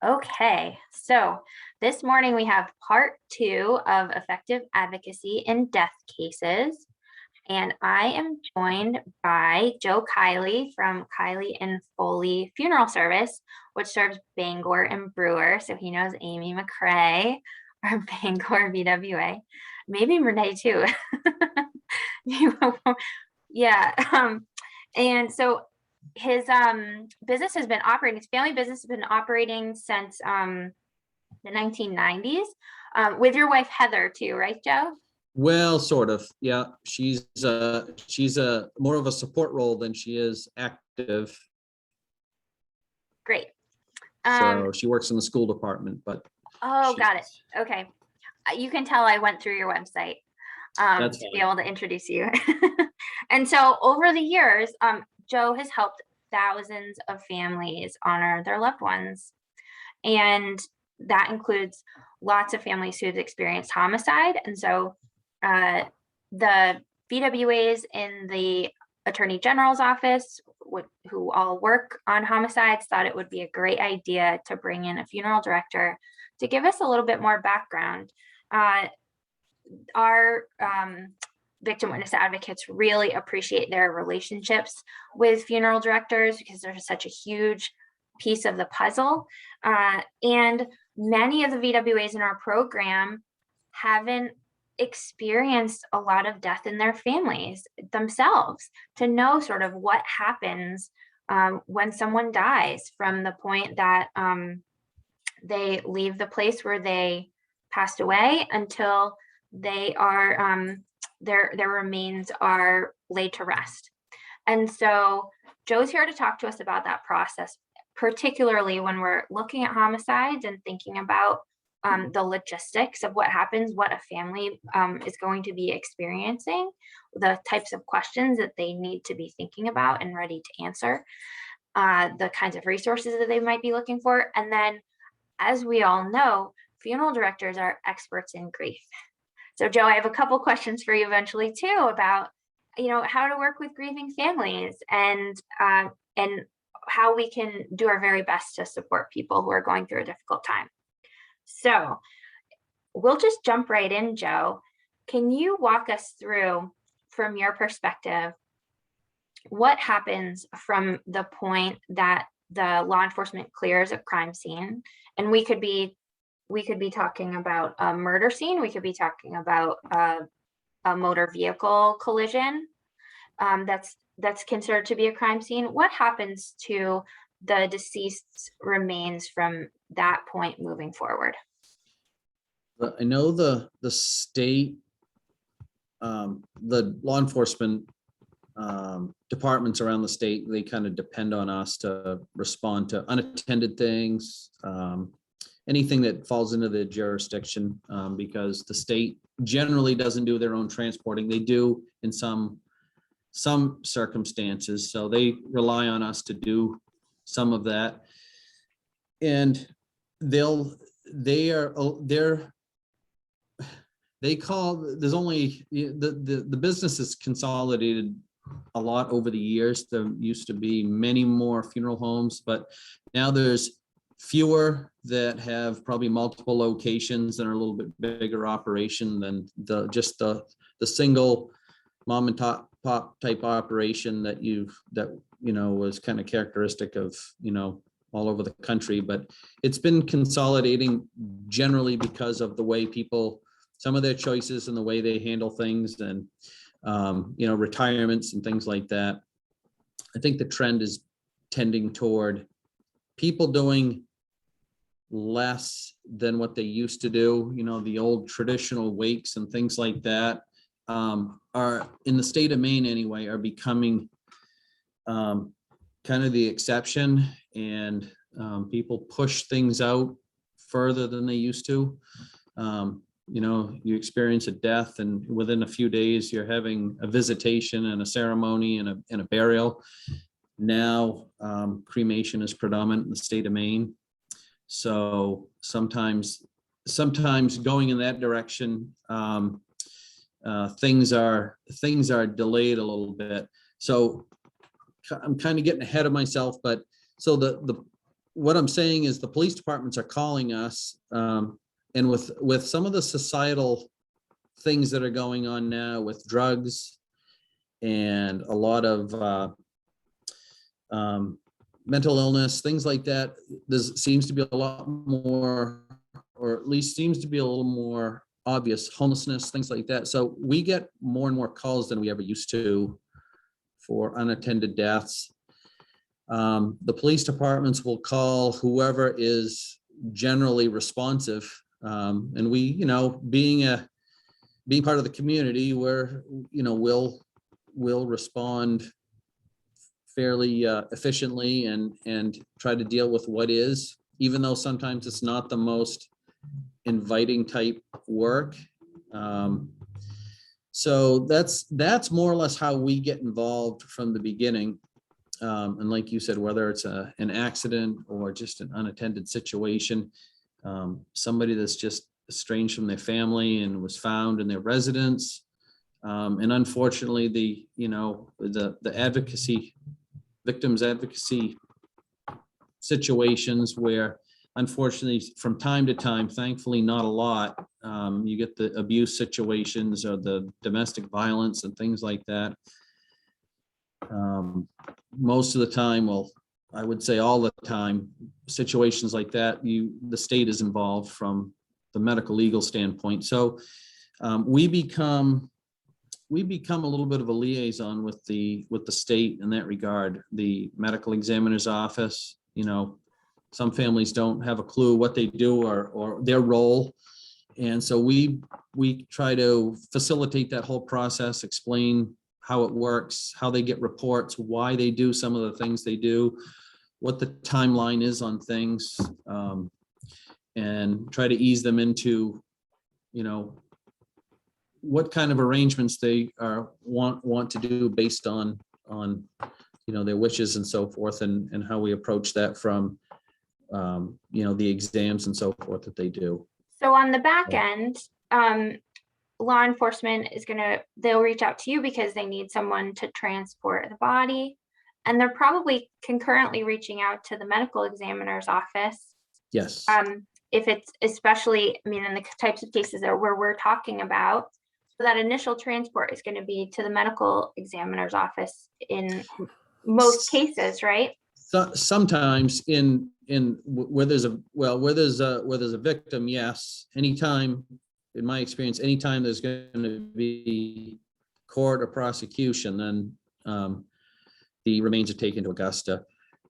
Okay, so this morning we have part two of effective advocacy in death cases. And I am joined by Joe Kiley from Kiley and Foley Funeral Service, which serves Bangor and Brewer. So he knows Amy McCrae, our Bangor VWA, maybe Renee too. Yeah. And so his business has been operating, his family business has been operating since the 1990s, with your wife Heather too, right, Joe? Well, sort of. Yeah, she's a more of a support role than she is active. Great. So she works in the school department, but Oh, got it. Okay. You can tell I went through your website That's to be able to introduce you. And so over the years, Joe has helped thousands of families honor their loved ones. And that includes lots of families who've experienced homicide. And so the VWAs in the Attorney General's office, who all work on homicides, thought it would be a great idea to bring in a funeral director to give us a little bit more background. Our victim witness advocates really appreciate their relationships with funeral directors because they're such a huge piece of the puzzle. And many of the VWAs in our program haven't experienced a lot of death in their families themselves, to know sort of what happens when someone dies from the point that they leave the place where they passed away until they are their remains are laid to rest. And so Joe's here to talk to us about that process, particularly when we're looking at homicides and thinking about the logistics of what happens, what a family is going to be experiencing, the types of questions that they need to be thinking about and ready to answer, the kinds of resources that they might be looking for. And then, as we all know, funeral directors are experts in grief. So Joe, I have a couple questions for you eventually too about, how to work with grieving families and how we can do our very best to support people who are going through a difficult time. So we'll just jump right in, Joe. Can you walk us through, from your perspective, what happens from the point that the law enforcement clears a crime scene? And we could be talking about a murder scene. We could be talking about a motor vehicle collision that's considered to be a crime scene. What happens to the deceased's remains from that point moving forward? I know the state, the law enforcement departments around the state, they kind of depend on us to respond to unattended things, anything that falls into the jurisdiction, because the state generally doesn't do their own transporting. They do in some circumstances, so they rely on us to do some of that. And there's only the business is consolidated a lot over the years. There used to be many more funeral homes, but now there's fewer that have probably multiple locations and are a little bit bigger operation than the single mom and pop type operation that was kind of characteristic of all over the country. But it's been consolidating generally because of the way people, some of their choices and the way they handle things, and retirements and things like that. I think the trend is tending toward people doing less than what they used to do. The old traditional wakes and things like that are, in the state of Maine anyway, are becoming kind of the exception, and people push things out further than they used to. You experience a death and within a few days you're having a visitation and a ceremony and a burial. Now cremation is predominant in the state of Maine. So sometimes going in that direction, things are delayed a little bit. So I'm kind of getting ahead of myself, but so what I'm saying is the police departments are calling us, and with some of the societal things that are going on now with drugs and a lot of mental illness, things like that, there seems to be a lot more, or at least seems to be a little more obvious, homelessness, things like that. So we get more and more calls than we ever used to for unattended deaths. The police departments will call whoever is generally responsive. And we, being part of the community, where, we'll respond fairly efficiently and try to deal with what is, even though sometimes it's not the most inviting type work. So that's more or less how we get involved from the beginning. And like you said, whether it's an accident or just an unattended situation, somebody that's just estranged from their family and was found in their residence. And unfortunately, the advocacy, victims advocacy situations where unfortunately from time to time, thankfully not a lot, you get the abuse situations or the domestic violence and things like that. Most of the time, well, I would say all the time, situations like that, the state is involved from the medical legal standpoint. So we become a little bit of a liaison with the state in that regard. The medical examiner's office, some families don't have a clue what they do or their role. And so we try to facilitate that whole process, explain how it works, how they get reports, why they do some of the things they do, what the timeline is on things, and try to ease them into, what kind of arrangements they want to do based on their wishes and so forth, and how we approach that from the exams and so forth that they do. So on the back end, law enforcement they'll reach out to you because they need someone to transport the body, and they're probably concurrently reaching out to the medical examiner's office. Yes. If it's especially, in the types of cases where we're talking about, so that initial transport is going to be to the medical examiner's office in most cases, right? So sometimes where there's a victim, yes. Anytime, in my experience, anytime there's going to be court or prosecution, then the remains are taken to Augusta.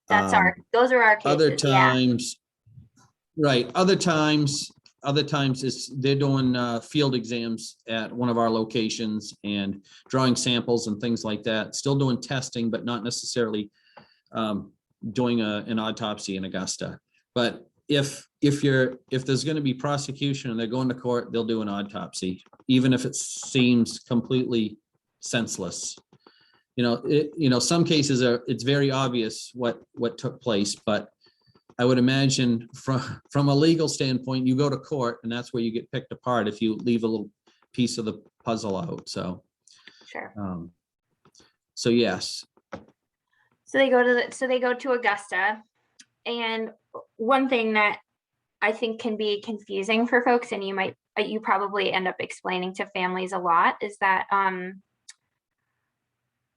Those are our cases. Other times, right. Other times they're doing field exams at one of our locations and drawing samples and things like that. Still doing testing, but not necessarily doing an autopsy in Augusta. But if there's going to be prosecution and they're going to court, they'll do an autopsy, even if it seems completely senseless. Some cases it's very obvious what took place, but I would imagine from a legal standpoint, you go to court and that's where you get picked apart if you leave a little piece of the puzzle out. So, sure. So yes. So they go to Augusta, and one thing that I think can be confusing for folks, and you probably end up explaining to families a lot, is that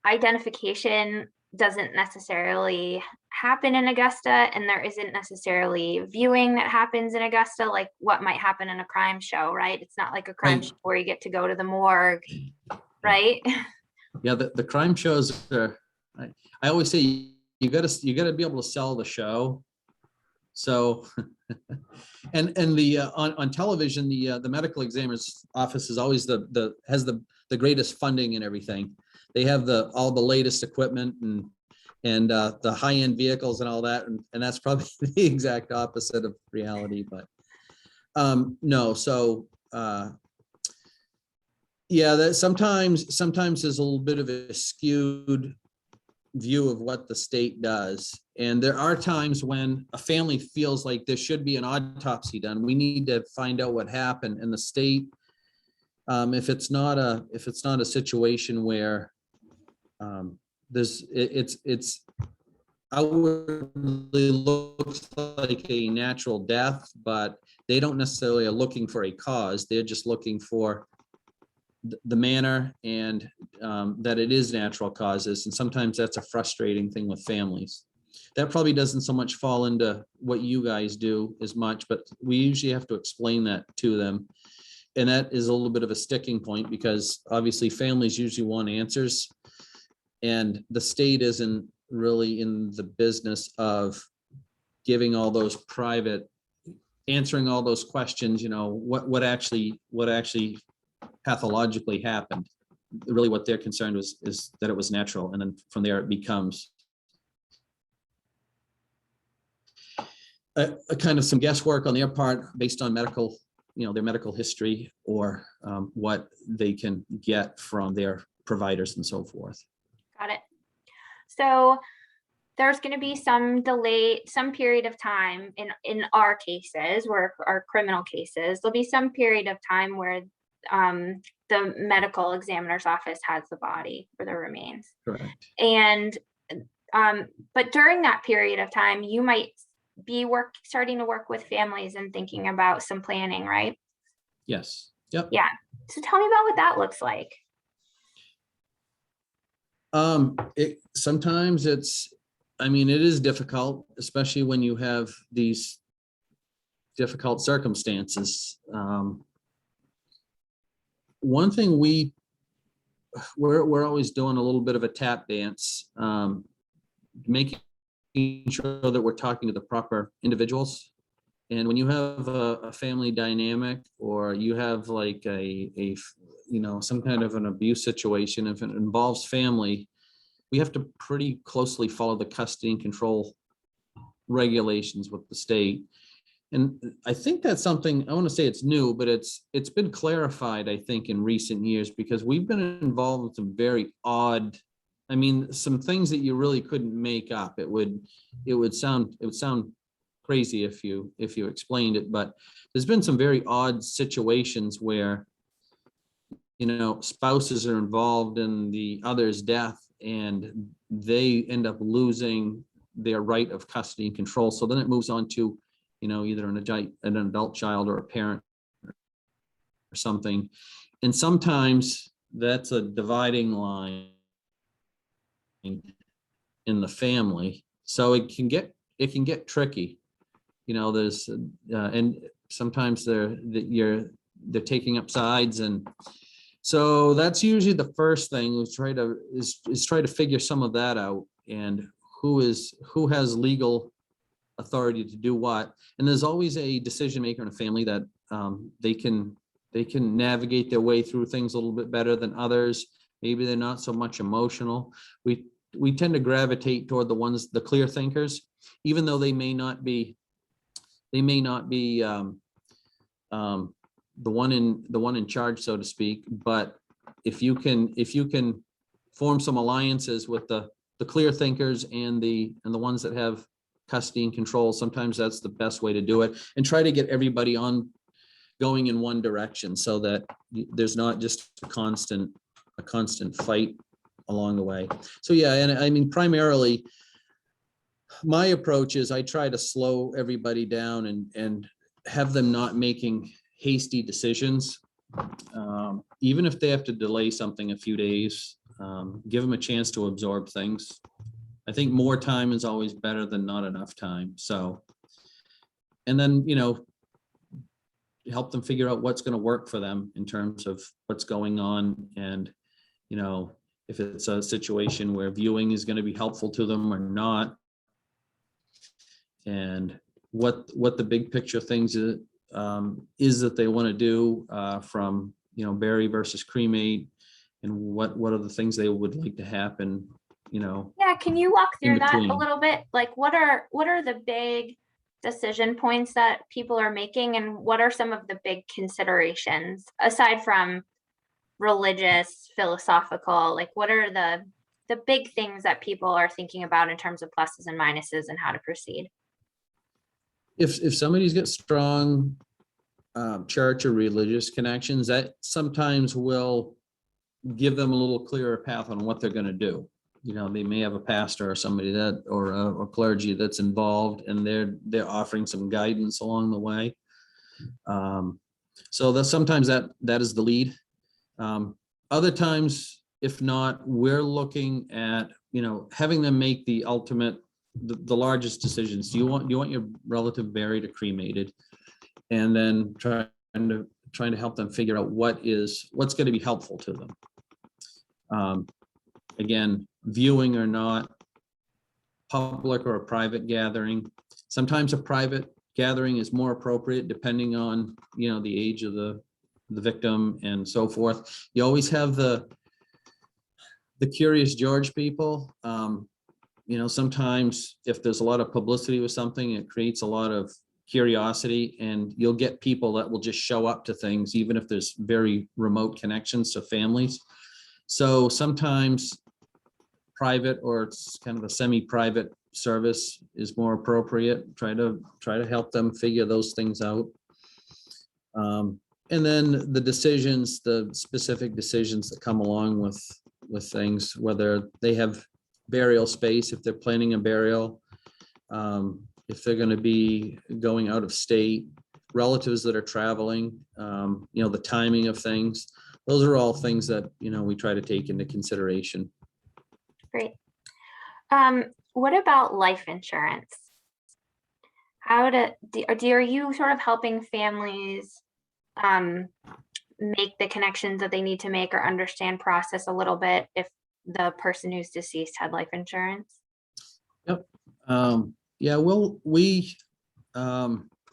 identification doesn't necessarily happen in Augusta, and there isn't necessarily viewing that happens in Augusta, like what might happen in a crime show, right? It's not like a crime show where you get to go to the morgue, right? Yeah, the crime shows are, I always say you gotta be able to sell the show. So, and on television, the medical examiner's office is always has the greatest funding and everything. They have all the latest equipment and the high-end vehicles and all that, and that's probably the exact opposite of reality. But no, so yeah, that sometimes there's a little bit of a skewed view of what the state does, and there are times when a family feels like there should be an autopsy done. We need to find out what happened, and the state, if it's not a situation where it's outwardly looks like a natural death, but they don't necessarily are looking for a cause. They're just looking for the manner and that it is natural causes. And sometimes that's a frustrating thing with families. That probably doesn't so much fall into what you guys do as much, but we usually have to explain that to them. And that is a little bit of a sticking point because obviously families usually want answers. And the state isn't really in the business of giving all those private, answering all those questions, what actually pathologically happened. Really what they're concerned is that it was natural. And then from there it becomes a kind of some guesswork on their part based on medical, their medical history or what they can get from their providers and so forth. Got it. So there's going to be some delay, some period of time in our cases, where our criminal cases, there'll be some period of time where the medical examiner's office has the body or the remains. Correct. And but during that period of time, you might be starting to work with families and thinking about some planning, right? Yes. Yep. Yeah. So tell me about what that looks like. Sometimes it is difficult, especially when you have these difficult circumstances. One thing we're always doing a little bit of a tap dance, making sure that we're talking to the proper individuals. And when you have a family dynamic, or you have like a some kind of an abuse situation, if it involves family, we have to pretty closely follow the custody and control regulations with the state. And I think that's something, I want to say it's new, but it's been clarified, I think, in recent years, because we've been involved with some very odd, some things that you really couldn't make up. It would sound crazy if you explained it, but there's been some very odd situations where spouses are involved in the other's death and they end up losing their right of custody and control. So then it moves on to either an adult child or a parent or something. And sometimes that's a dividing line in the family. So it can get tricky. There's and sometimes they're taking up sides, and so that's usually the first thing is try to figure some of that out, and who has legal authority to do what. And there's always a decision maker in a family that they can navigate their way through things a little bit better than others. Maybe they're not so much emotional. We tend to gravitate toward the clear thinkers, even though they may not be the one in charge, so to speak. But if you can form some alliances with the clear thinkers and the ones that have custody and control, sometimes that's the best way to do it, and try to get everybody going in one direction so that there's not just a constant fight along the way. So yeah, and primarily my approach is I try to slow everybody down and have them not making hasty decisions. Even if they have to delay something a few days, give them a chance to absorb things. I think more time is always better than not enough time. So, and then, help them figure out what's going to work for them in terms of what's going on. And, if it's a situation where viewing is going to be helpful to them or not, and what the big picture things is that they want to do, from bury versus cremate, and what are the things they would like to happen. Yeah, can you walk through that a between. little bit? Like, what are the big decision points that people are making, and what are some of the big considerations aside from religious, philosophical? Like, what are the big things that people are thinking about in terms of pluses and minuses and how to proceed? If somebody's got strong church or religious connections, that sometimes will give them a little clearer path on what they're going to do. they may have a pastor or somebody that, or clergy that's involved, and they're offering some guidance along the way. So that sometimes that is the lead. Other times, if not, we're looking at, having them make the ultimate, the largest decisions. Do you want your relative buried or cremated? And then trying to help them figure out what's going to be helpful to them. Again, viewing or not, public or a private gathering. Sometimes a private gathering is more appropriate depending on, the age of the victim and so forth. You always have the curious George people. Sometimes if there's a lot of publicity with something, it creates a lot of curiosity, and you'll get people that will just show up to things, even if there's very remote connections to families. So sometimes private, or it's kind of a semi-private service, is more appropriate. Try to help them figure those things out. And then the specific decisions that come along with things, whether they have burial space, if they're planning a burial, if they're going to be going out of state, relatives that are traveling, the timing of things. Those are all things that, we try to take into consideration. Great. What about life insurance? Are you sort of helping families make the connections that they need to make, or understand process a little bit if the person who's deceased had life insurance? Yep. Yeah, we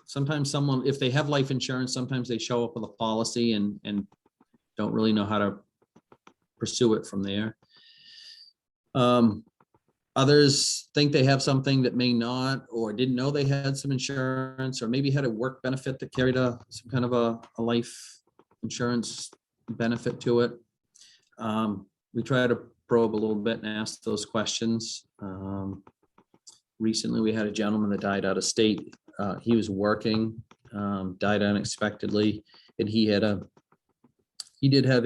sometimes someone, if they have life insurance, sometimes they show up with a policy and don't really know how to pursue it from there. Others think they have something that may not, or didn't know they had some insurance, or maybe had a work benefit that carried some kind of a life insurance benefit to it. We try to probe a little bit and ask those questions. Recently, we had a gentleman that died out of state. He was working, died unexpectedly, and he did have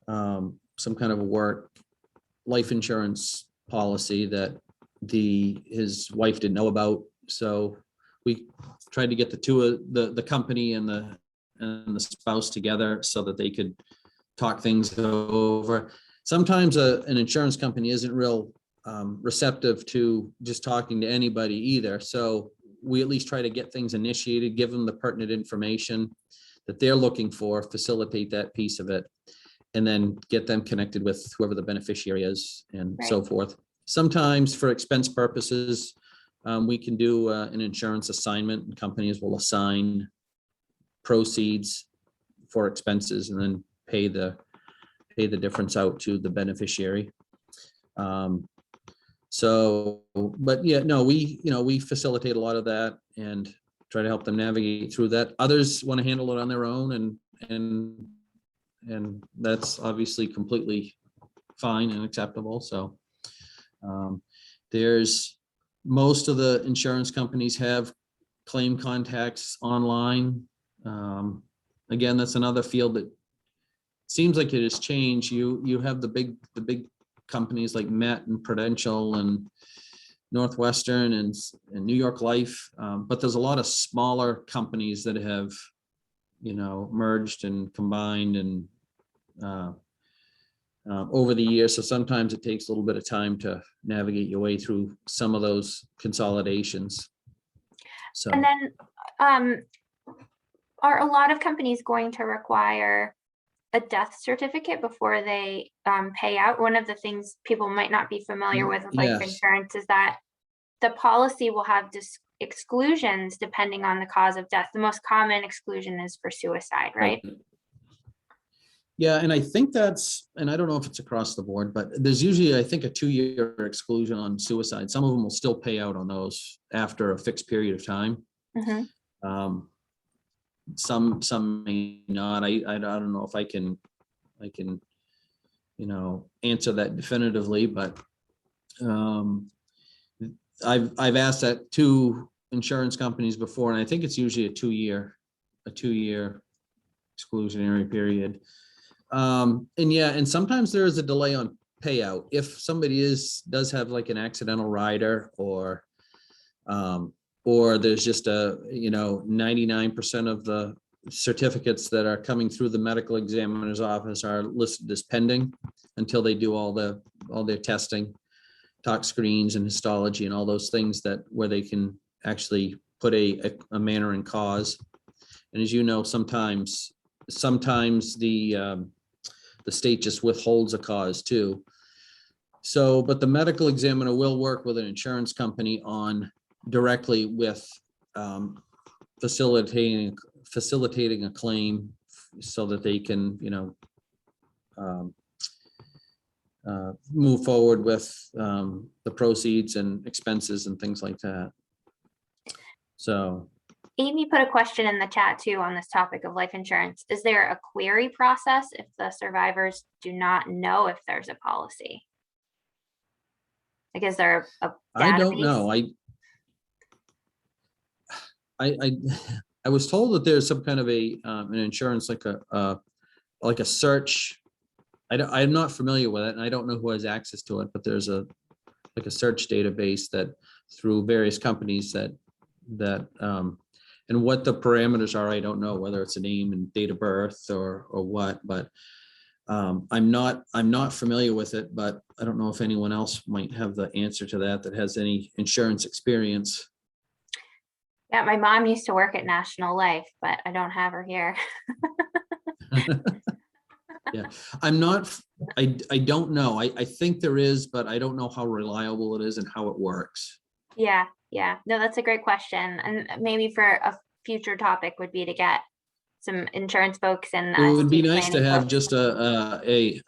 some kind of a work life insurance policy that his wife didn't know about. So we tried to get the company and the spouse together so that they could talk things over. Sometimes an insurance company isn't real receptive to just talking to anybody either. So we at least try to get things initiated, give them the pertinent information that they're looking for, facilitate that piece of it, and then get them connected with whoever the beneficiary is, and so forth. Sometimes for expense purposes, we can do an insurance assignment, and companies will assign proceeds for expenses and then pay the difference out to the beneficiary. But yeah, no, we facilitate a lot of that and try to help them navigate through that. Others want to handle it on their own, and that's obviously completely fine and acceptable. So there's most of the insurance companies have claim contacts online. Again, that's another field that seems like it has changed. You have the big companies like Met and Prudential and Northwestern and New York Life, but there's a lot of smaller companies that have merged and combined and over the years. So sometimes it takes a little bit of time to navigate your way through some of those consolidations. So, and then are a lot of companies going to require a death certificate before they pay out? One of the things people might not be familiar with life insurance is that the policy will have exclusions depending on the cause of death. The most common exclusion is for suicide, right? Yeah, and I think and I don't know if it's across the board, but there's usually, I think, a 2-year exclusion on suicide. Some of them will still pay out on those after a fixed period of time. Mm-hmm. Some may not. I don't know if I can answer that definitively, but I've asked that to insurance companies before, and I think it's usually a 2-year exclusionary period. And sometimes there is a delay on payout. If somebody does have like an accidental rider, or there's just 99% of the certificates that are coming through the medical examiner's office are listed as pending until they do all their testing, tox screens and histology and all those things where they can actually put a manner and cause. And as you know, sometimes the state just withholds a cause too. So, but the medical examiner will work with an insurance company directly with facilitating a claim so that they can, move forward with the proceeds and expenses and things like that. So Amy put a question in the chat too on this topic of life insurance. Is there a query process if the survivors do not know if there's a policy? Like, is there a database? I don't know. I was told that there's some kind of an insurance, like a search. I'm not familiar with it, and I don't know who has access to it, but there's a search database that through various companies that and what the parameters are, I don't know, whether it's a name and date of birth or what, but I'm not familiar with it, but I don't know if anyone else might have the answer to that has any insurance experience. Yeah, my mom used to work at National Life, but I don't have her here. Yeah, I don't know. I think there is, but I don't know how reliable it is and how it works. Yeah. No, that's a great question. And maybe for a future topic would be to get some insurance folks and it would be nice to have folks. just a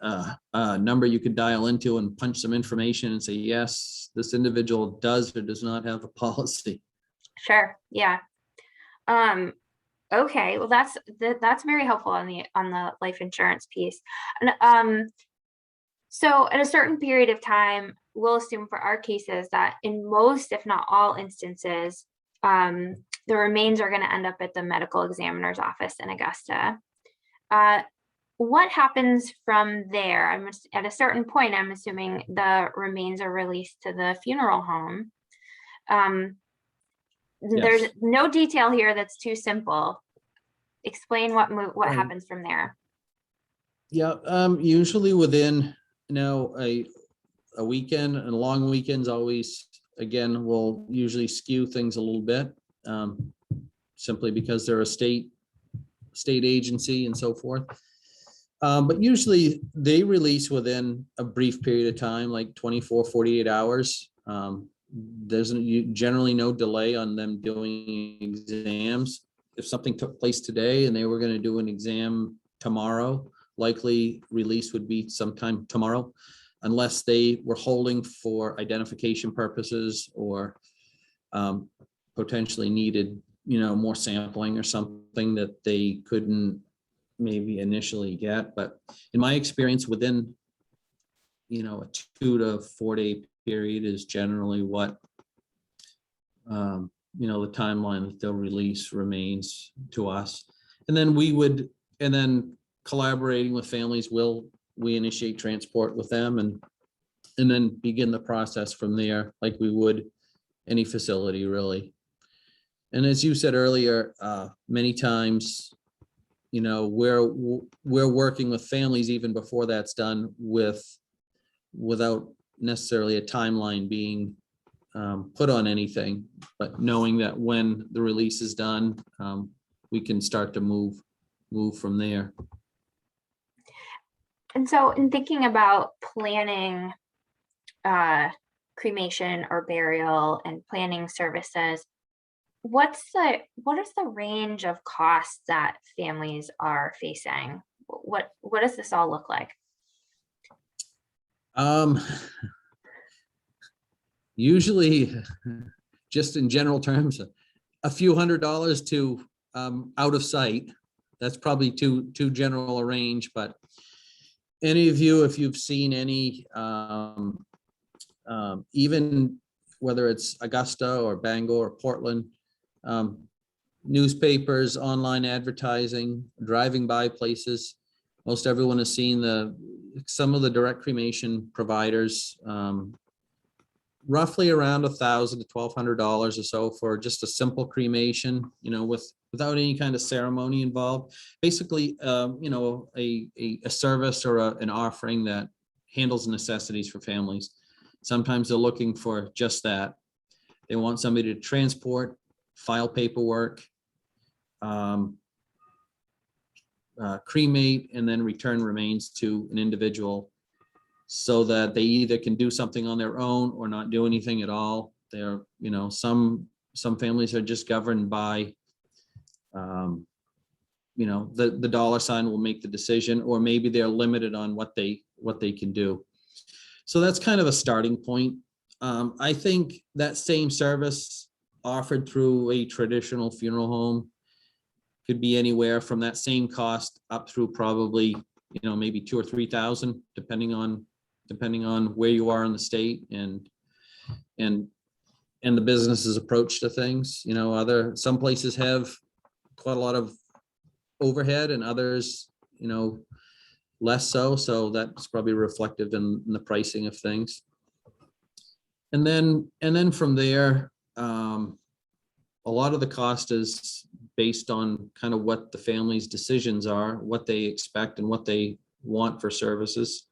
number you could dial into and punch some information and say, yes, this individual does or does not have a policy. Sure. Yeah. Okay. Well, that's very helpful on the life insurance piece. And so at a certain period of time, we'll assume for our cases that in most, if not all instances, the remains are going to end up at the medical examiner's office in Augusta. What happens from there? At a certain point, I'm assuming the remains are released to the funeral home. There's no detail here that's too simple. Explain what Right. happens from there. Yeah, usually within a weekend, and long weekends always, again, will usually skew things a little bit, simply because they're a state agency and so forth. But usually they release within a brief period of time, like 24, 48 hours. There's generally no delay on them doing exams. If something took place today and they were going to do an exam tomorrow, likely release would be sometime tomorrow, unless they were holding for identification purposes or potentially needed, more sampling or something that they couldn't maybe initially get. But in my experience, within, a 2 to 4 day period is generally what, the timeline that they'll release remains to us. And then collaborating with families, we initiate transport with them and then begin the process from there, like we would any facility, really. And as you said earlier, many times, we're working with families even before that's done without necessarily a timeline being put on anything, but knowing that when the release is done, we can start to move from there. And so in thinking about planning cremation or burial and planning services, what is the range of costs that families are facing? What does this all look like? Usually, just in general terms, a few $100s to out of sight. That's probably too general a range, but any of you, if you've seen any, even whether it's Augusta or Bangor or Portland, newspapers, online advertising, driving by places, most everyone has seen some of the direct cremation providers, roughly around $1,000 to $1,200 or so for just a simple cremation, without any kind of ceremony involved. Basically, a service or an offering that handles necessities for families. Sometimes they're looking for just that. They want somebody to transport, file paperwork, cremate, and then return remains to an individual so that they either can do something on their own or not do anything at all. They're, some families are just governed by, the dollar sign will make the decision, or maybe they're limited on what they can do. So that's kind of a starting point. I think that same service offered through a traditional funeral home could be anywhere from that same cost up through probably, maybe 2,000 or 3,000, depending on where you are in the state and the business's approach to things. Some places have quite a lot of overhead and others, less so. So that's probably reflective in the pricing of things. And then from there, a lot of the cost is based on kind of what the family's decisions are, what they expect and what they want for services.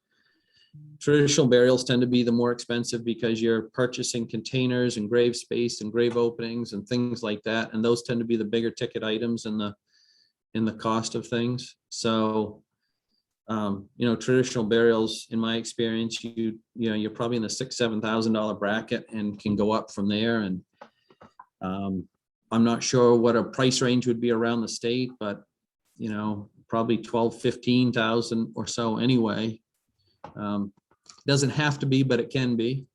Traditional burials tend to be the more expensive because you're purchasing containers and grave space and grave openings and things like that. And those tend to be the bigger ticket items in the cost of things. So, traditional burials, in my experience, you're probably in the $6,000-7,000 bracket and can go up from there. And I'm not sure what a price range would be around the state, but probably 12,000-15,000 or so anyway. Doesn't have to be, but it can be.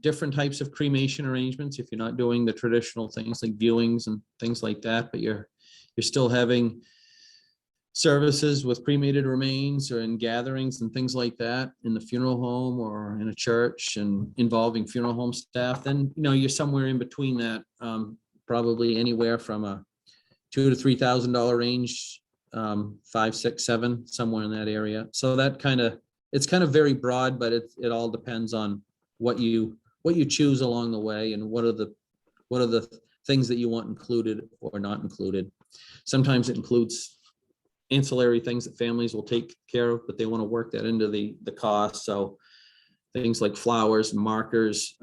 Different types of cremation arrangements, if you're not doing the traditional things like viewings and things like that, but you're still having services with cremated remains or in gatherings and things like that in the funeral home or in a church and involving funeral home staff, then you're somewhere in between that, probably anywhere from a $2,000 to $3,000 range, 5, 6, 7, somewhere in that area. So that it's kind of very broad, but it all depends on what you choose along the way and what are the things that you want included or not included. Sometimes it includes ancillary things that families will take care of, but they want to work that into the cost. So things like flowers, markers,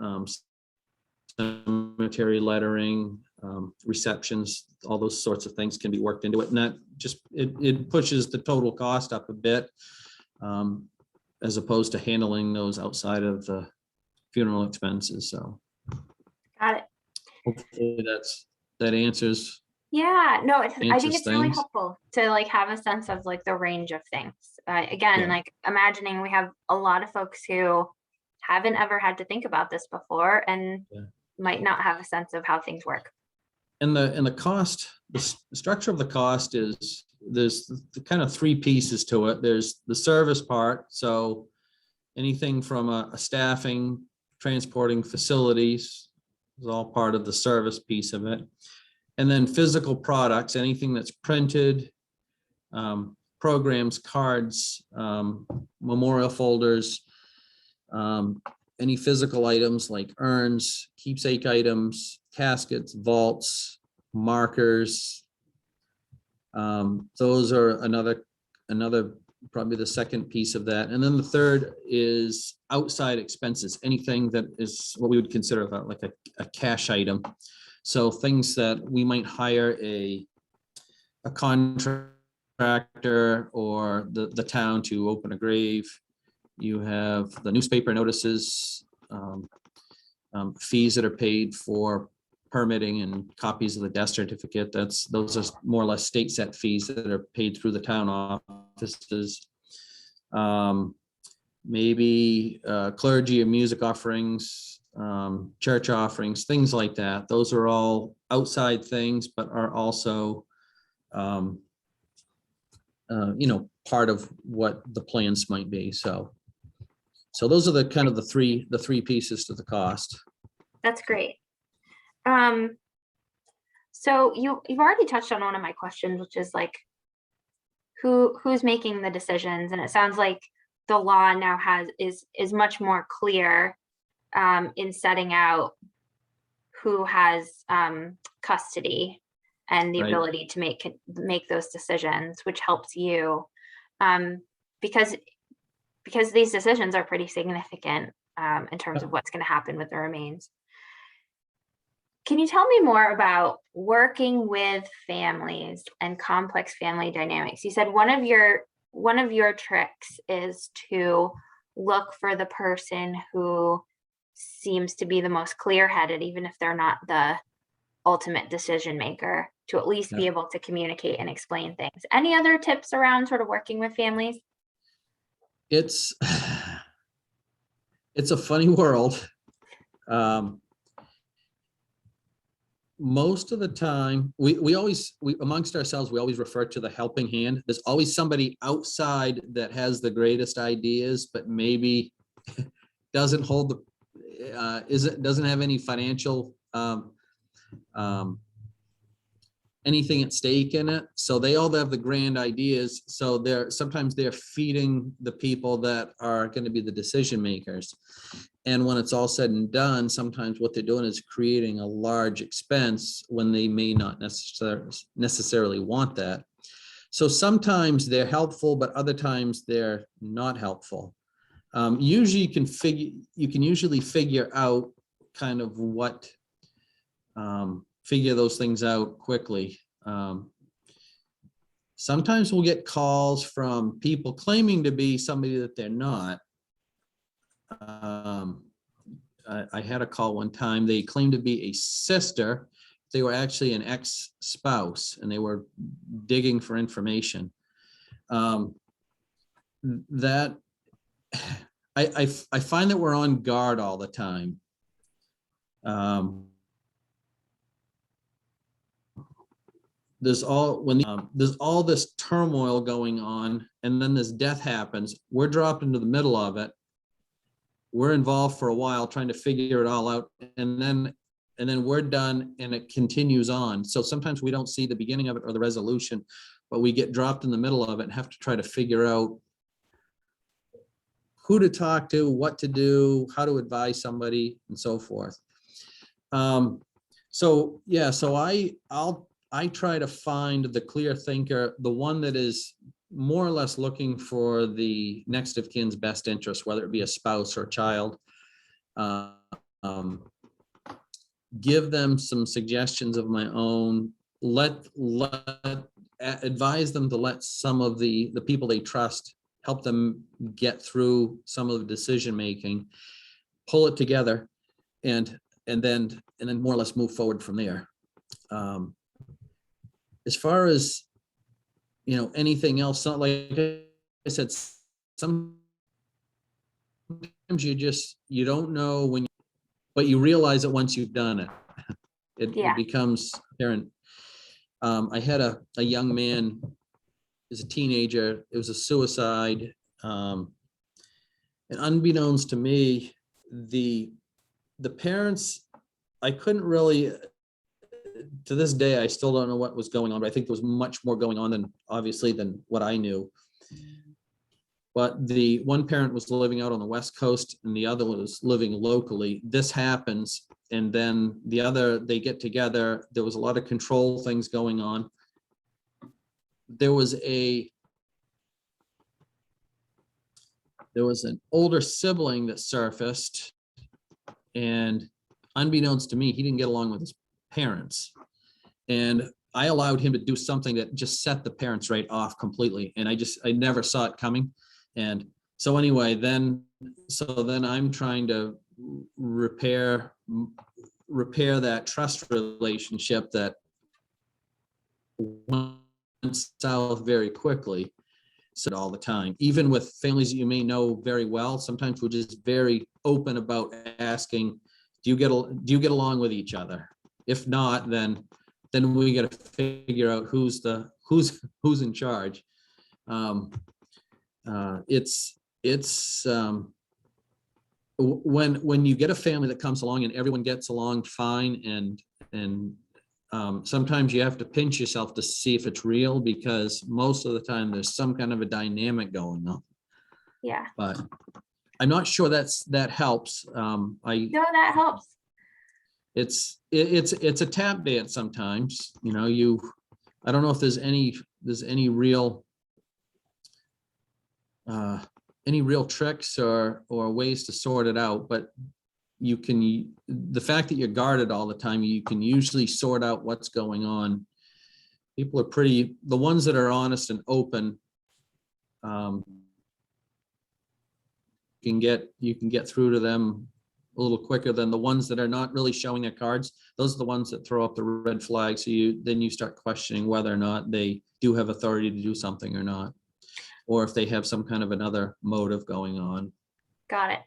cemetery lettering, receptions, all those sorts of things can be worked into it. And that just, it pushes the total cost up a bit, as opposed to handling those outside of the funeral expenses. So Got it. hopefully that answers. Yeah, no, I think it's really things. helpful to have a sense of the range of things. Again, Yeah. Imagining we have a lot of folks who haven't ever had to think about this before and might not have a sense of how things work. And the cost, the structure of the cost is, there's the kind of 3 pieces to it. There's the service part. So anything from a staffing, transporting facilities is all part of the service piece of it. And then physical products, anything that's printed, programs, cards, memorial folders, any physical items like urns, keepsake items, caskets, vaults, markers. Those are another probably the second piece of that. And then the third is outside expenses, anything that is what we would consider like a cash item. So things that we might hire a contractor or the town to open a grave. You have the newspaper notices, fees that are paid for permitting and copies of the death certificate. Those are more or less state set fees that are paid through the town offices. Maybe clergy and music offerings, church offerings, things like that. Those are all outside things, but are also, part of what the plans might be. So those are the kind of the three pieces to the cost. That's great. So you've already touched on one of my questions, which is who's making the decisions. And it sounds like the law now is much more clear in setting out who has custody and the Right. ability to make those decisions, which helps you, um, because these decisions are pretty significant in terms of what's going to happen with the remains. Can you tell me more about working with families and complex family dynamics? You said one of your tricks is to look for the person who seems to be the most clear-headed, even if they're not the ultimate decision maker, to at least be Yeah. able to communicate and explain things. Any other tips around sort of working with families? It's it's a funny world. Um, Most of the time, we amongst ourselves, we always refer to the helping hand. There's always somebody outside that has the greatest ideas, but maybe doesn't hold doesn't have any financial um, anything at stake in it. So they all have the grand ideas. So sometimes they're feeding the people that are going to be the decision makers. And when it's all said and done, sometimes what they're doing is creating a large expense when they may not necessarily want that. So sometimes they're helpful, but other times they're not helpful. Usually you can usually figure out kind of what figure those things out quickly. Sometimes we'll get calls from people claiming to be somebody that they're not. I had a call one time. They claimed to be a sister. They were actually an ex-spouse, and they were digging for information. That I find that we're on guard all the time. There's all this turmoil going on, and then this death happens. We're dropped into the middle of it. We're involved for a while trying to figure it all out, and then we're done, and it continues on. So sometimes we don't see the beginning of it or the resolution, but we get dropped in the middle of it and have to try to figure out who to talk to, what to do, how to advise somebody, and so forth. So I try to find the clear thinker, the one that is more or less looking for the next of kin's best interest, whether it be a spouse or a child. Give them some suggestions of my own. Advise them to let some of the people they trust help them get through some of the decision making, pull it together, and then more or less move forward from there. As far as anything else, not like I said, sometimes you don't know when, but you realize it once you've done it. It becomes apparent. I had a young man, as a teenager, it was a suicide. And unbeknownst to me, the parents, I couldn't really, to this day, I still don't know what was going on, but I think there was much more going on than what I knew. But the one parent was living out on the West Coast and the other was living locally. This happens, and then they get together. There was a lot of control things going on. There was an older sibling that surfaced, and unbeknownst to me, he didn't get along with his parents. And I allowed him to do something that just set the parents right off completely. And I never saw it coming. And so anyway, then I'm trying to repair that trust relationship that went south very quickly. So all the time, even with families that you may know very well, sometimes we're just very open about asking, do you get along with each other? If not, then we got to figure out who's in charge. It's when you get a family that comes along and everyone gets along fine, and Sometimes you have to pinch yourself to see if it's real, because most of the time there's some kind of a dynamic going on. Yeah. But I'm not sure that helps. No, that helps. It's a tap dance sometimes, you know. I don't know if there's any real tricks or ways to sort it out, but the fact that you're guarded all the time, you can usually sort out what's going on. People are the ones that are honest and open, you can get through to them a little quicker than the ones that are not really showing their cards. Those are the ones that throw up the red flag. So you start questioning whether or not they do have authority to do something or not, or if they have some kind of another motive going on. Got it.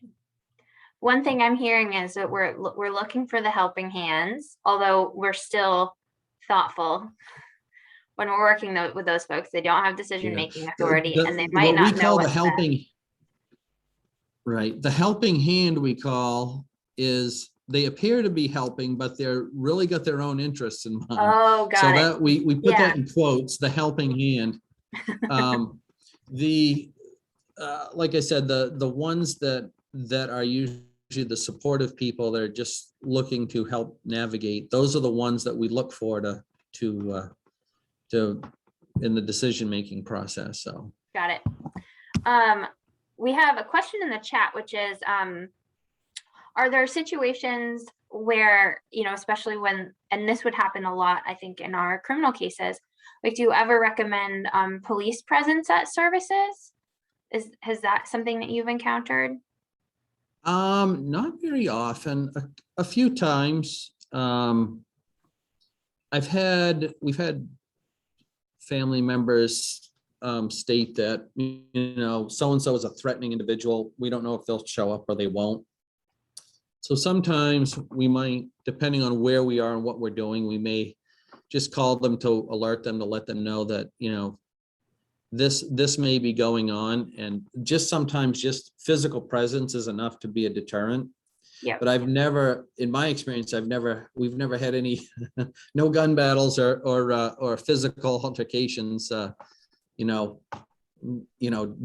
One thing I'm hearing is that we're looking for the helping hands, although we're still thoughtful when we're working with those folks. They don't have decision-making authority, and they might not know the helping. Right. The helping hand we call is they appear to be helping, but they're really got their own interests in mind. Oh, got it. That we put that in quotes, the helping hand. Like I said, the ones that are usually the supportive people that are just looking to help navigate, those are the ones that we look for to in the decision-making process. So got it. We have a question in the chat, which is, are there situations where, especially when, and this would happen a lot, I think, in our criminal cases, like, do you ever recommend police presence at services? Has that something that you've encountered? Not very often. A few times. We've had family members state that, so-and-so is a threatening individual. We don't know if they'll show up or they won't. So sometimes we might, depending on where we are and what we're doing, we may just call them to alert them, to let them know that, this may be going on. And sometimes physical presence is enough to be a deterrent. Yeah. But in my experience, we've never had any, no gun battles or physical altercations,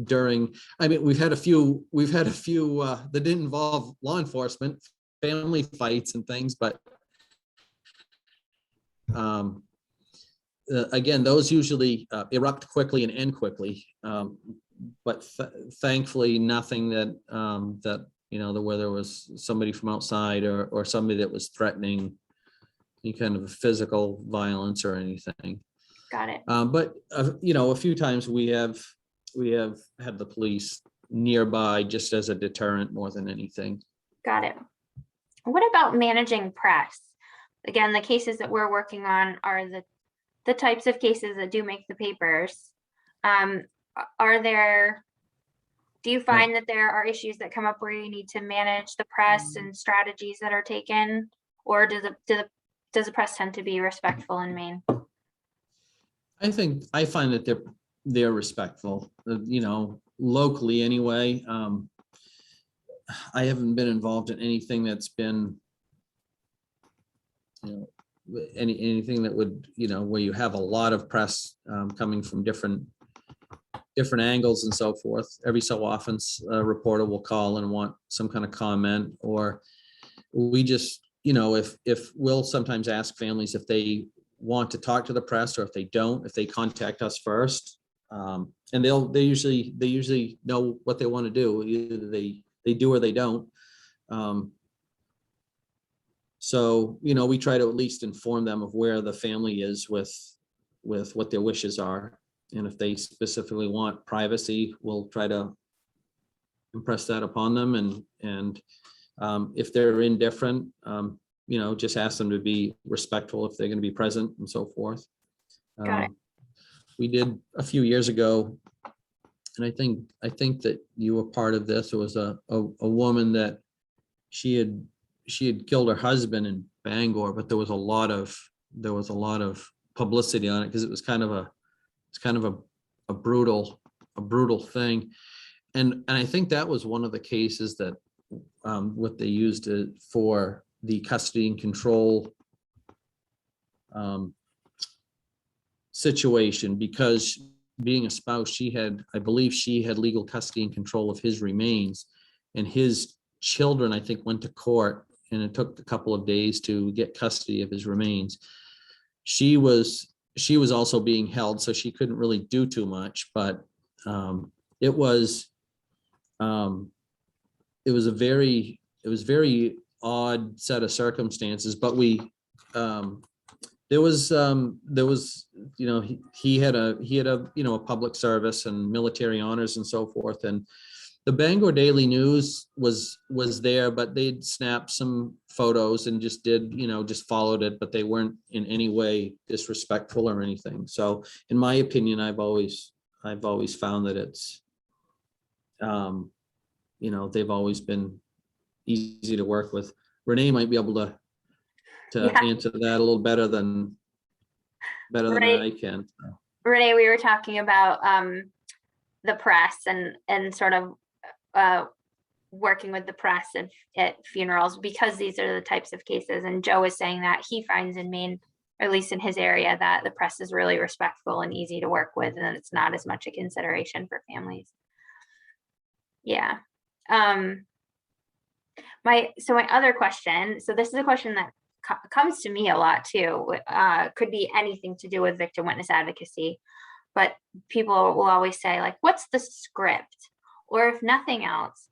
during, we've had a few that didn't involve law enforcement, family fights and things, but again, those usually erupt quickly and end quickly. But thankfully, nothing that where there was somebody from outside or somebody that was threatening any kind of physical violence or anything. Got it. But a few times we have had the police nearby just as a deterrent more than anything. Got it. What about managing press? Again, the cases that we're working on are the types of cases that do make the papers. Do you find that there are issues that come up where you need to manage the press and strategies that are taken, or does the press tend to be respectful in Maine? I find that they're respectful, locally anyway. I haven't been involved in anything that's been, anything that would, where you have a lot of press coming from different angles and so forth. Every so often a reporter will call and want some kind of comment, or we just, if we'll sometimes ask families if they want to talk to the press, or if they don't, if they contact us first. And they usually know what they want to do. Either they do or they don't. So, we try to at least inform them of where the family is with what their wishes are. And if they specifically want privacy, we'll try to impress that upon them. And if they're indifferent, just ask them to be respectful if they're going to be present and so forth. Got it. We did a few years ago, and I think that you were part of this. It was a woman that she had killed her husband in Bangor, but there was a lot of publicity on it because it was kind of a brutal thing. And I think that was one of the cases that what they used for the custody and control um, situation, because being a spouse, I believe she had legal custody and control of his remains, and his children, I think, went to court, and it took a couple of days to get custody of his remains. She was also being held, so she couldn't really do too much, but it was very odd set of circumstances, but there was he had a a public service and military honors and so forth, and the Bangor Daily News was there, but they'd snapped some photos and just just followed it, but they weren't in any way disrespectful or anything. So in my opinion, I've always found that it's they've always been easy to work with. Renee might be able to Yeah. answer that a little better than Right. I can. Renee, we were talking about the press and sort of working with the press at funerals, because these are the types of cases. And Joe was saying that he finds in Maine, or at least in his area, that the press is really respectful and easy to work with, and it's not as much a consideration for families. Yeah. My other question, so this is a question that comes to me a lot too, could be anything to do with victim witness advocacy, but people will always say, like, what's the script? Or if nothing else,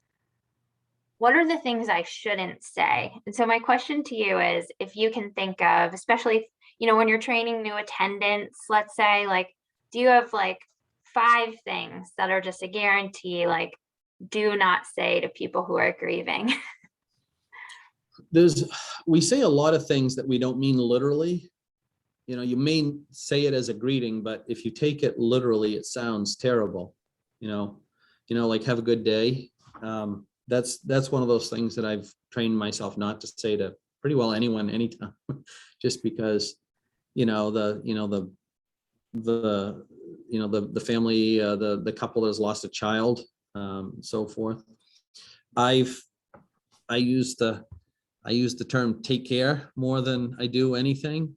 what are the things I shouldn't say? And so my question to you is, if you can think of, especially, when you're training new attendants, let's say, like, do you have like 5 things that are just a guarantee, like, do not say to people who are grieving? We say a lot of things that we don't mean literally. You may say it as a greeting, but if you take it literally, it sounds terrible. Like, have a good day. That's one of those things that I've trained myself not to say to pretty well anyone, anytime, just because, the family, the couple that has lost a child, so forth. I use the term take care more than I do anything.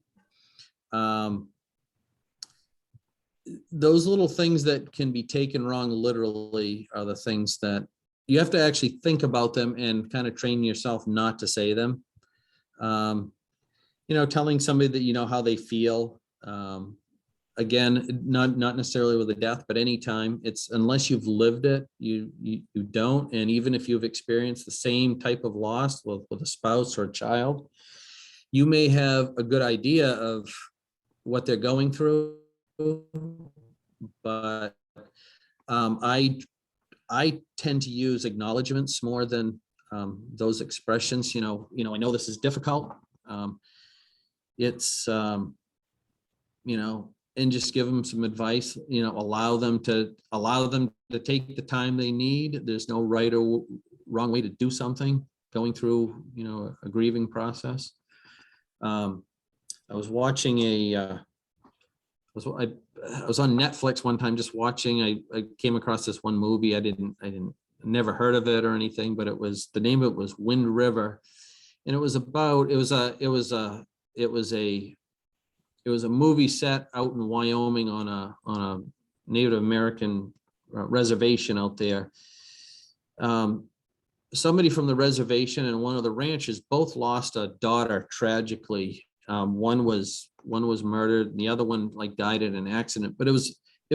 Those little things that can be taken wrong literally are the things that you have to actually think about them and kind of train yourself not to say them. Telling somebody that how they feel. Again, not necessarily with a death, but anytime, it's unless you've lived it, you don't. And even if you've experienced the same type of loss with a spouse or a child, you may have a good idea of what they're going through, but I tend to use acknowledgements more than those expressions. I know this is difficult. It's and just give them some advice. Allow them to take the time they need. There's no right or wrong way to do something going through a grieving process. I was watching I was on Netflix one time just watching. I came across this one movie. I never heard of it or anything, but the name of it was Wind River, and it was a movie set out in Wyoming on a Native American reservation out there. Somebody from the reservation and one of the ranchers both lost a daughter tragically. One was murdered, and the other one died in an accident. But it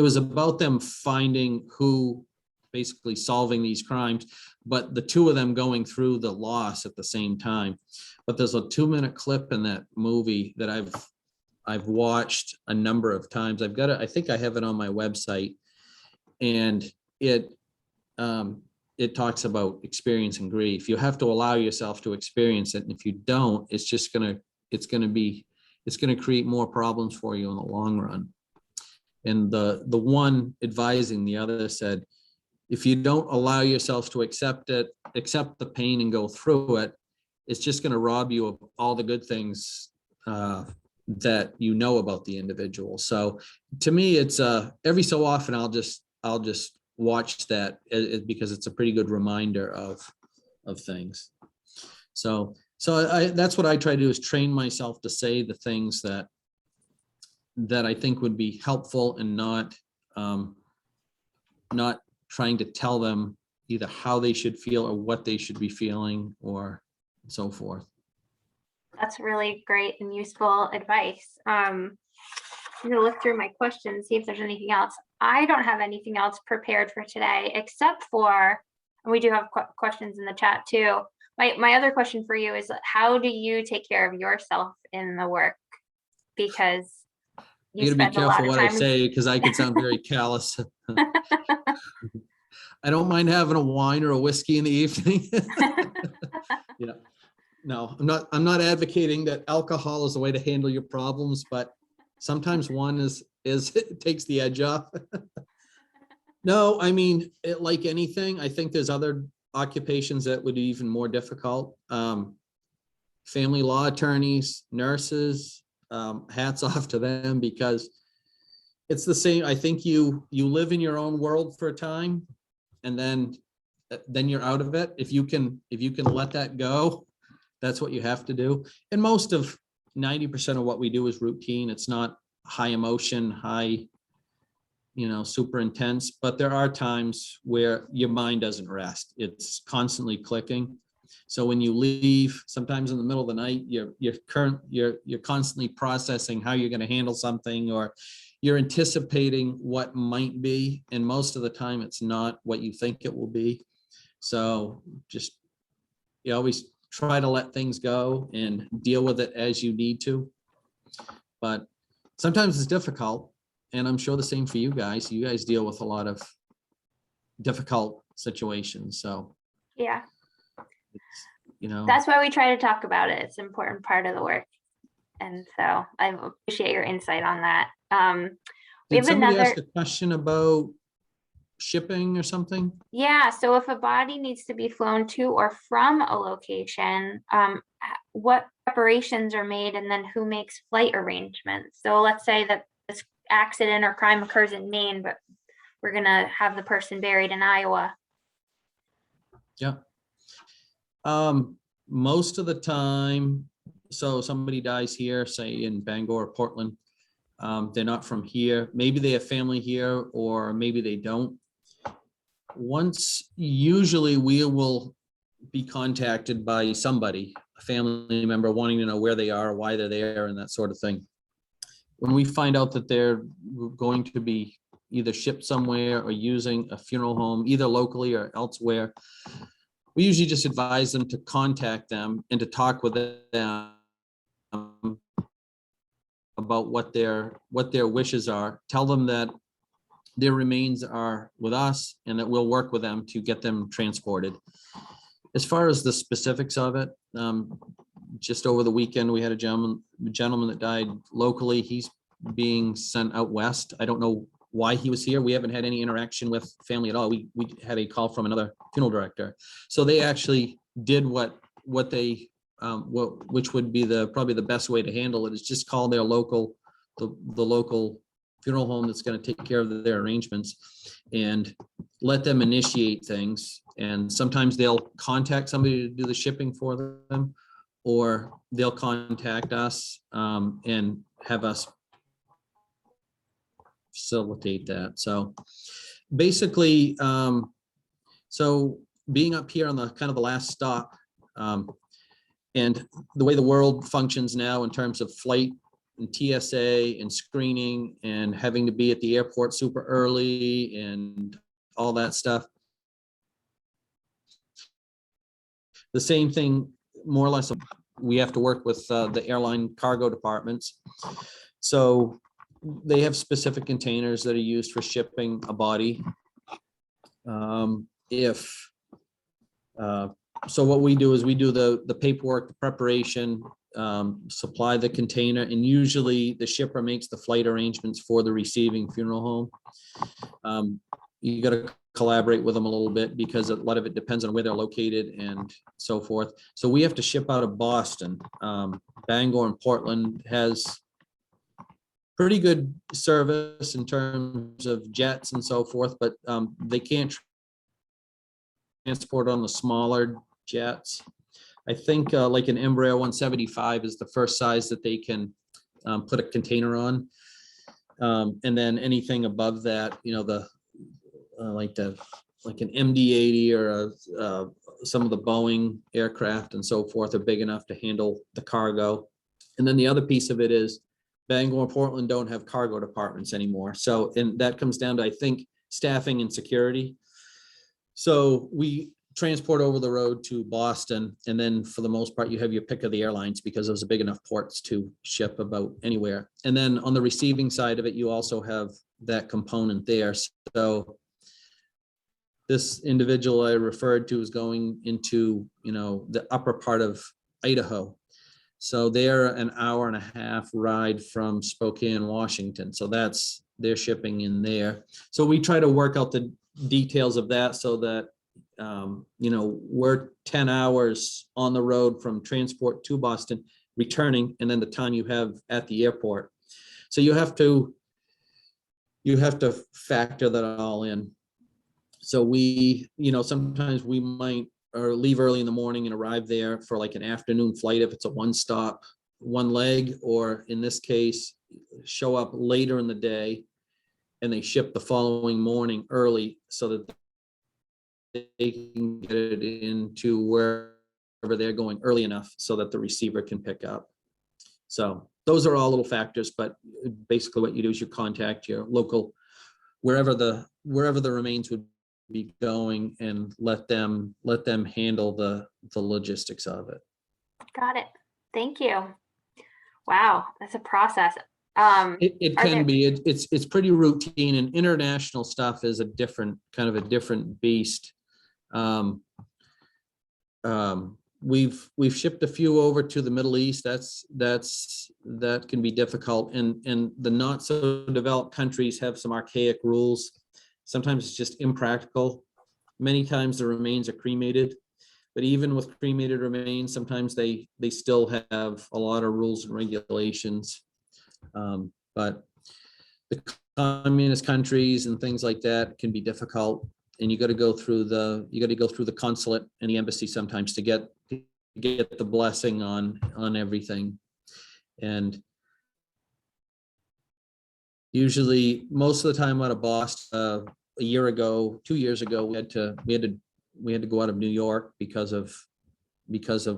was about them finding who, basically solving these crimes, but the two of them going through the loss at the same time. But there's a 2-minute clip in that movie that I've watched a number of times. I think I have it on my website, and it talks about experiencing grief. You have to allow yourself to experience it, and if you don't, it's going to create more problems for you in the long run. And the one advising the other said, if you don't allow yourself to accept the pain and go through it, it's just going to rob you of all the good things that about the individual. So to me, it's every so often I'll just watch that because it's a pretty good reminder of things. So that's what I try to do, is train myself to say the things that that I think would be helpful, and not trying to tell them either how they should feel or what they should be feeling or so forth. That's really great and useful advice. I'm gonna look through my questions, see if there's anything else. I don't have anything else prepared for today, except for, and we do have questions in the chat too. My other question for you is, how do you take care of yourself in the work? Because You you gotta be spend a lot careful of what I time. say, because I could sound very callous. I don't mind having a wine or a whiskey in the evening. Yeah. No, I'm not advocating that alcohol is the way to handle your problems, but sometimes one is it takes the edge off. No, I mean, like anything, I think there's other occupations that would be even more difficult. Family law attorneys, nurses, hats off to them, because it's the same. I think you live in your own world for a time, and then you're out of it. If you can let that go, that's what you have to do. And most of 90% of what we do is routine. It's not high emotion, high, super intense, but there are times where your mind doesn't rest. It's constantly clicking. So when you leave, sometimes in the middle of the night, you're constantly processing how you're going to handle something, or you're anticipating what might be. And most of the time it's not what you think it will be. So just, you always try to let things go and deal with it as you need to. But sometimes it's difficult, and I'm sure the same for you guys. You guys deal with a lot of difficult situations. So, Yeah, it's, that's why we try to talk about it. It's an important part of the work. And so I appreciate your insight on that. We did have somebody another. ask a question about shipping or something? Yeah, so if a body needs to be flown to or from a location, what preparations are made, and then who makes flight arrangements? So let's say that this accident or crime occurs in Maine, but we're gonna have the person buried in Iowa. Yeah. Most of the time, so somebody dies here, say in Bangor or Portland, they're not from here. Maybe they have family here, or maybe they don't. Usually we will be contacted by somebody, a family member, wanting to know where they are, why they're there, and that sort of thing. When we find out that they're going to be either shipped somewhere or using a funeral home, either locally or elsewhere, we usually just advise them to contact them and to talk with them about what their wishes are. Tell them that their remains are with us and that we'll work with them to get them transported. As far as the specifics of it, just over the weekend, we had a gentleman that died locally. He's being sent out west. I don't know why he was here. We haven't had any interaction with family at all. We had a call from another funeral director. So they actually did what they, which would be probably the best way to handle it, is just call their local, the local funeral home that's going to take care of their arrangements, and let them initiate things. And sometimes they'll contact somebody to do the shipping for them, or they'll contact us and have us facilitate that. So basically, so being up here on the kind of the last stop, and the way the world functions now in terms of flight and TSA and screening and having to be at the airport super early and all that stuff. The same thing, more or less, we have to work with the airline cargo departments. So they have specific containers that are used for shipping a body. So what we do is we do the paperwork, the preparation, supply the container, and usually the shipper makes the flight arrangements for the receiving funeral home. You got to collaborate with them a little bit, because a lot of it depends on where they're located and so forth. So we have to ship out of Boston. Bangor and Portland has pretty good service in terms of jets and so forth, but they can't transport on the smaller jets. I think like an Embraer 175 is the first size that they can put a container on. And then anything above that, like an MD-80 or some of the Boeing aircraft and so forth are big enough to handle the cargo. And then the other piece of it is Bangor and Portland don't have cargo departments anymore. So, and that comes down to, I think, staffing and security. So we transport over the road to Boston, and then for the most part, you have your pick of the airlines because those are big enough ports to ship about anywhere. And then on the receiving side of it, you also have that component there. So this individual I referred to is going into, the upper part of Idaho. So they're an hour and a half ride from Spokane, Washington. So they're shipping in there. So we try to work out the details of that so that, we're 10 hours on the road from transport to Boston, returning, and then the time you have at the airport. So you have to factor that all in. So we, sometimes we might leave early in the morning and arrive there for like an afternoon flight if it's a one stop, one leg, or in this case, show up later in the day and they ship the following morning early so that they can get it into wherever they're going early enough so that the receiver can pick up. So those are all little factors, but basically what you do is you contact your local, wherever the remains would be going, and let them handle the logistics of it. Got it. Thank you. Wow, that's a process. It can be. It's pretty routine, and international stuff is a different beast. We've shipped a few over to the Middle East. That can be difficult, and the not so developed countries have some archaic rules. Sometimes it's just impractical. Many times the remains are cremated, but even with cremated remains, sometimes they still have a lot of rules and regulations. But the communist countries and things like that can be difficult, and you got to go through the consulate and the embassy sometimes to get the blessing on everything. And usually, most of the time out of Boston, a year ago, 2 years ago, we had to go out of New York because of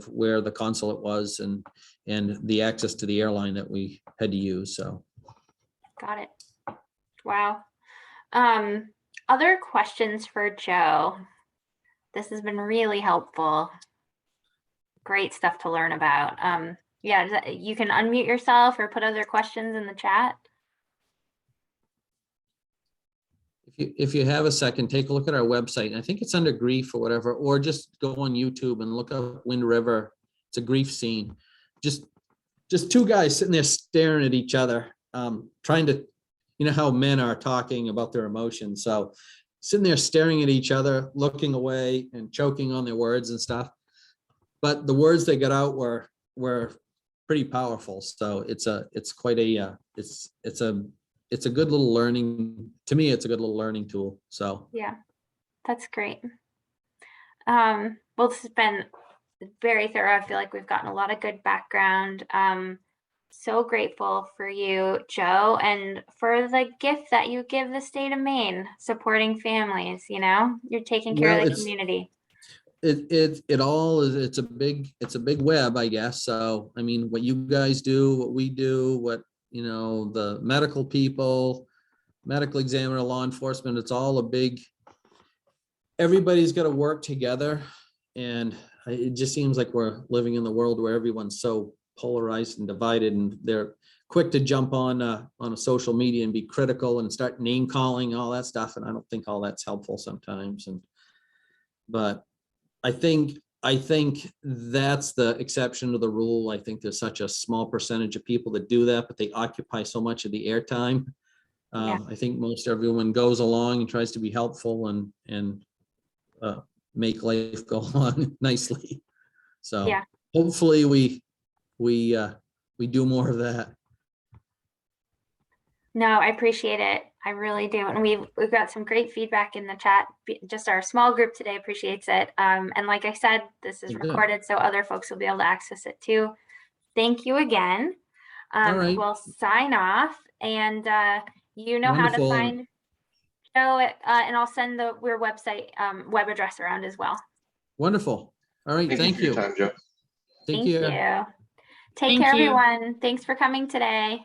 where the consulate was and the access to the airline that we had to use. So, got it. Wow. Other questions for Joe? This has been really helpful. Great stuff to learn about. Yeah, you can unmute yourself or put other questions in the chat. If you have a second, take a look at our website. I think it's under grief or whatever, or just go on YouTube and look up Wind River. It's a grief scene. Just two guys sitting there staring at each other, trying to, how men are talking about their emotions. So sitting there staring at each other, looking away and choking on their words and stuff. But the words they got out were pretty powerful. So it's a good little learning, to me, it's a good little learning tool. So yeah, that's great. Well, this has been very thorough. I feel like we've gotten a lot of good background. So grateful for you, Joe, and for the gift that you give the state of Maine, supporting families. You're taking care of the community. It all is, it's a big web, I guess. So, I mean, what you guys do, what we do, what, the medical people, medical examiner, law enforcement, it's all everybody's got to work together. And it just seems like we're living in the world where everyone's so polarized and divided, and they're quick to jump on a social media and be critical and start name calling, all that stuff. And I don't think all that's helpful sometimes. But I think that's the exception to the rule. I think there's such a small percentage of people that do that, but they occupy so much of the airtime. Yeah. I think most everyone goes along and tries to be helpful and make life go along nicely. So yeah. Hopefully we do more of that. No, I appreciate it. I really do. And we've got some great feedback in the chat. Just our small group today appreciates it. And like I said, this is recorded, so other folks will be able to access it too. Thank you again. All right. We'll sign off, and you know how to Wonderful. find Joe, and I'll send the your website web address around as well. Wonderful. All right. Thank you Thank for your you. time, Joe. Take Thank care. you. Take Thank care, you. everyone. Thanks for coming today.